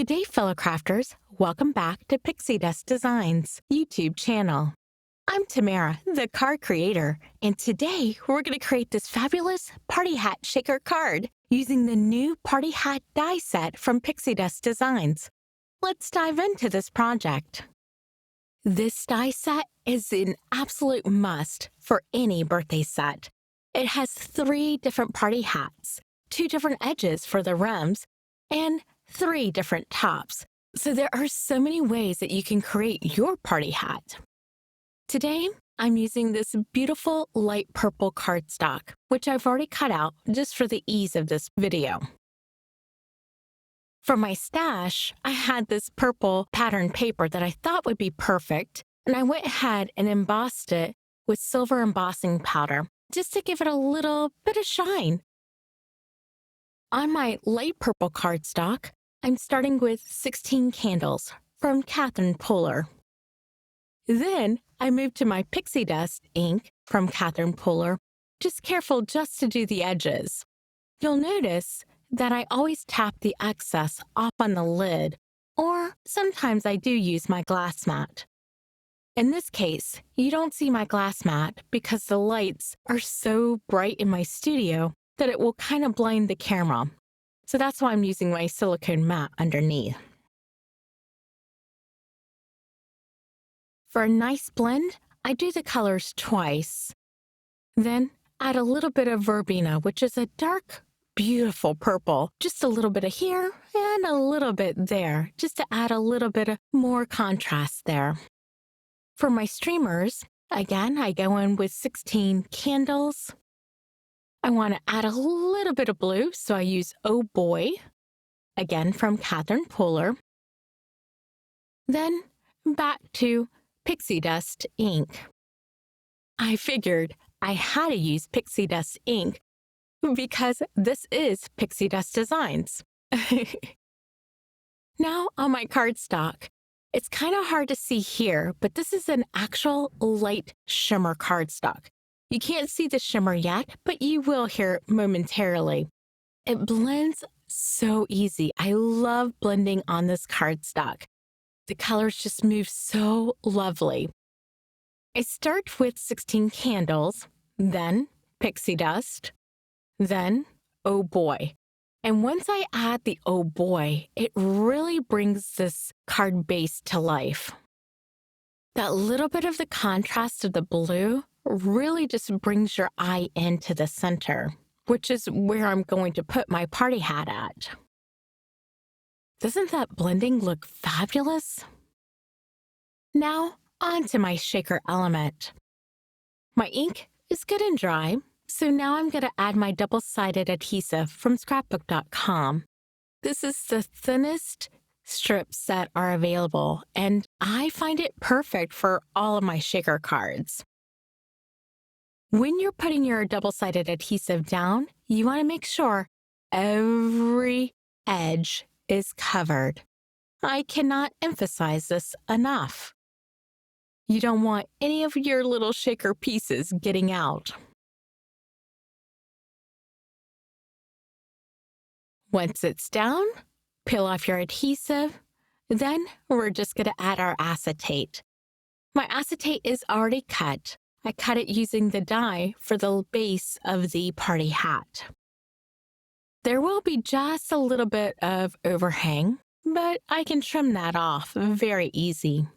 Good day, fellow crafters. Welcome back to Pixi Dust Designs YouTube channel. I'm Tamara, the card creator, and today we're going to create this fabulous party hat shaker card using the new party hat die set from Pixi Dust Designs. Let's dive into this project. This die set is an absolute must for any birthday set. It has 3 different party hats, 2 different edges for the rims, and 3 different tops. So there are so many ways that you can create your party hat. Today, I'm using this beautiful light purple cardstock, which I've already cut out just for the ease of this video. For my stash, I had this purple pattern paper that I thought would be perfect, and I went ahead and embossed it with silver embossing powder, just to give it a little bit of shine. On my light purple cardstock, I'm starting with 16 candles from Catherine Puller. Then I moved to my Pixi Dust ink from Catherine Puller, just careful just to do the edges. You'll notice that I always tap the excess off on the lid, or sometimes I do use my glass mat. In this case, you don't see my glass mat because the lights are so bright in my studio that it will kind of blind the camera. So that's why I'm using my silicone mat underneath. For a nice blend, I do the colors twice. Then add a little bit of verbena, which is a dark, beautiful purple. Just a little bit of here and a little bit there, just to add a little bit of more contrast there. For my streamers, again, I go in with 16 candles. I want to add a little bit of blue, so I use Oh Boy, again from Catherine Puller. Then back to Pixi Dust ink. I figured I had to use Pixi Dust ink because this is Pixi Dust Designs. Now on my cardstock, it's kind of hard to see here, but this is an actual light shimmer cardstock. You can't see the shimmer yet, but you will hear it momentarily. It blends so easy. I love blending on this cardstock. The colors just move so lovely. I start with 16 candles, then Pixi Dust, then Oh Boy. And once I add the Oh Boy, it really brings this card base to life. That little bit of the contrast of the blue really just brings your eye into the center, which is where I'm going to put my party hat at. Doesn't that blending look fabulous? Now, on to my shaker element. My ink is good and dry, so now I'm going to add my double-sided adhesive from scrapbook.com. This is the thinnest strips that are available, and I find it perfect for all of my shaker cards. When you're putting your double-sided adhesive down, you want to make sure every edge is covered. I cannot emphasize this enough. You don't want any of your little shaker pieces getting out. Once it's down, peel off your adhesive. Then we're just going to add our acetate. My acetate is already cut. I cut it using the die for the base of the party hat. There will be just a little bit of overhang, but I can trim that off very easy.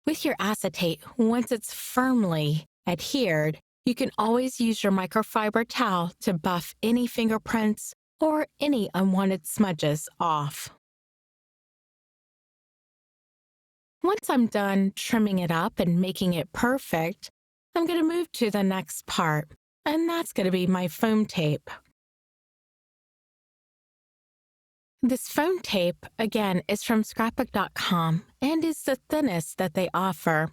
With your acetate, once it's firmly adhered, you can always use your microfiber towel to buff any fingerprints or any unwanted smudges off. Once I'm done trimming it up and making it perfect, I'm going to move to the next part, and that's going to be my foam tape. This foam tape, again, is from scrapbook.com and is the thinnest that they offer.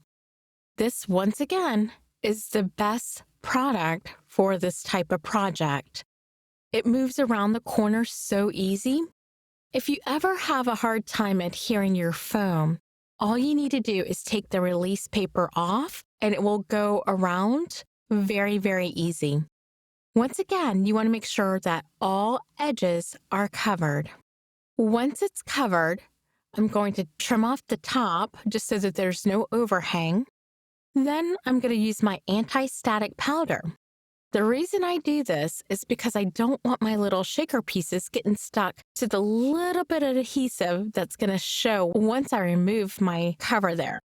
This, once again, is the best product for this type of project. It moves around the corners so easy. If you ever have a hard time adhering your foam, all you need to do is take the release paper off and it will go around very, very easy. Once again, you want to make sure that all edges are covered. Once it's covered, I'm going to trim off the top just so that there's no overhang. Then I'm going to use my anti-static powder. The reason I do this is because I don't want my little shaker pieces getting stuck to the little bit of adhesive that's going to show once I remove my cover there.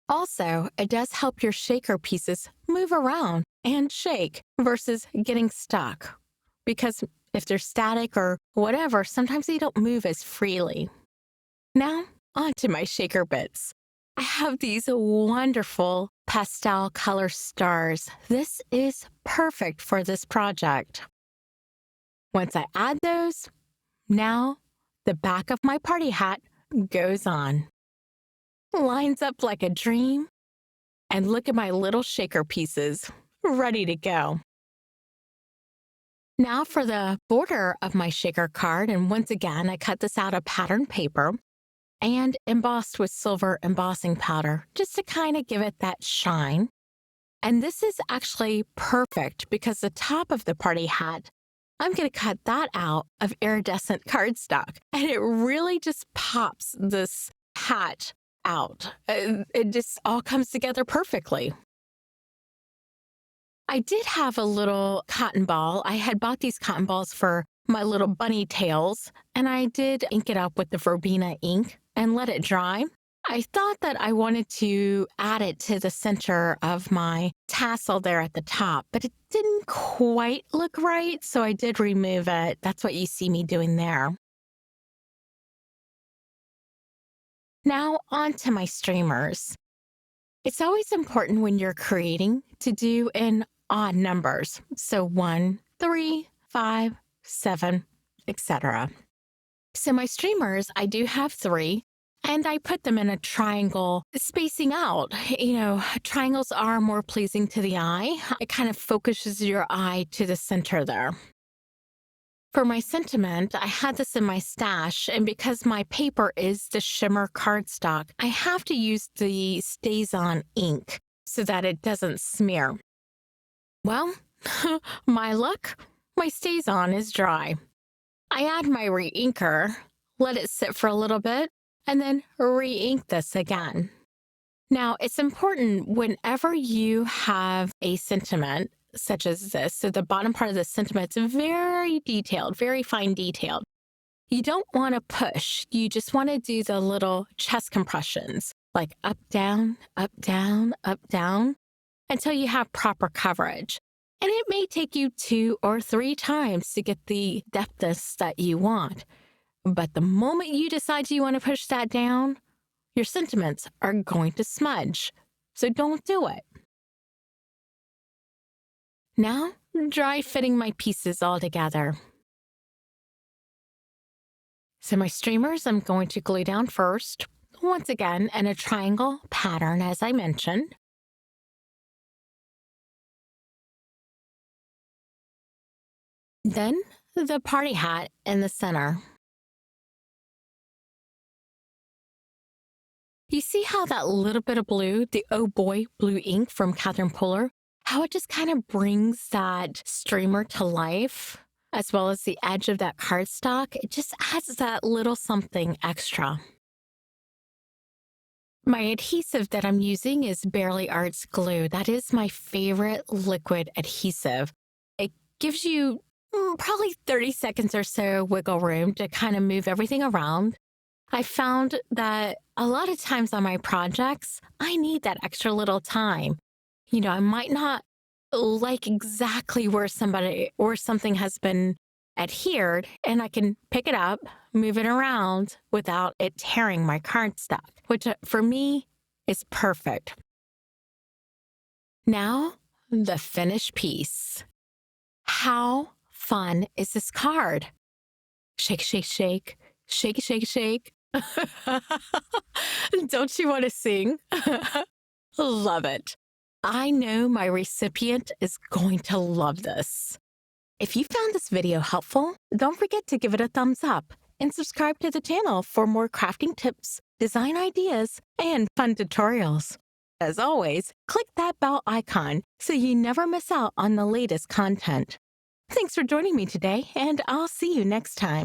Also, it does help your shaker pieces move around and shake versus getting stuck. Because if they're static or whatever, sometimes they don't move as freely. Now, onto my shaker bits. I have these wonderful pastel color stars. This is perfect for this project. Once I add those, now the back of my party hat goes on. Lines up like a dream. And look at my little shaker pieces, ready to go. Now for the border of my shaker card, and once again, I cut this out of pattern paper and embossed with silver embossing powder, just to kind of give it that shine. And this is actually perfect because the top of the party hat, I'm going to cut that out of iridescent cardstock, and it really just pops this hat out. It just all comes together perfectly. I did have a little cotton ball. I had bought these cotton balls for my little bunny tails, and I did ink it up with the verbena ink and let it dry. I thought that I wanted to add it to the center of my tassel there at the top, but it didn't quite look right, so I did remove it. That's what you see me doing there. Now on to my streamers. It's always important when you're creating to do in odd numbers. So 1, 3, 5, 7, etc. So my streamers, I do have 3, and I put them in a triangle spacing out. You know, triangles are more pleasing to the eye. It kind of focuses your eye to the center there. For my sentiment, I had this in my stash, and because my paper is the shimmer cardstock, I have to use the Stays-On ink so that it doesn't smear. Well, my luck, my Stays-On is dry. I add my re-inker, let it sit for a little bit, and then re-ink this again. Now, it's important whenever you have a sentiment, such as this. So the bottom part of the sentiment is very detailed, very fine detailed. You don't want to push. You just want to do the little chest compressions, like up, down, up, down, up, down, until you have proper coverage. And it may take you 2 or 3 times to get the depthness that you want. But the moment you decide you want to push that down, your sentiments are going to smudge. So don't do it. Now, dry fitting my pieces all together. So my streamers, I'm going to glue down first, once again in a triangle pattern as I mentioned. Then the party hat in the center. You see how that little bit of blue, the Oh Boy blue ink from Catherine Puller, how it just kind of brings that streamer to life, as well as the edge of that cardstock. It just adds that little something extra. My adhesive that I'm using is Barely Arts glue. That is my favorite liquid adhesive. It gives you probably 30 seconds or so wiggle room to kind of move everything around. I found that a lot of times on my projects, I need that extra little time. You know, I might not like exactly where somebody or something has been adhered, and I can pick it up, move it around without it tearing my cardstock, which for me is perfect. Now, the finished piece. How fun is this card? Shake, shake, shake, shake, shake, shake. Don't you want to sing? Love it. I know my recipient is going to love this. If you found this video helpful, don't forget to give it a thumbs up and subscribe to the channel for more crafting tips, design ideas, and fun tutorials. As always, click that bell icon so you never miss out on the latest content. Thanks for joining me today, and I'll see you next time.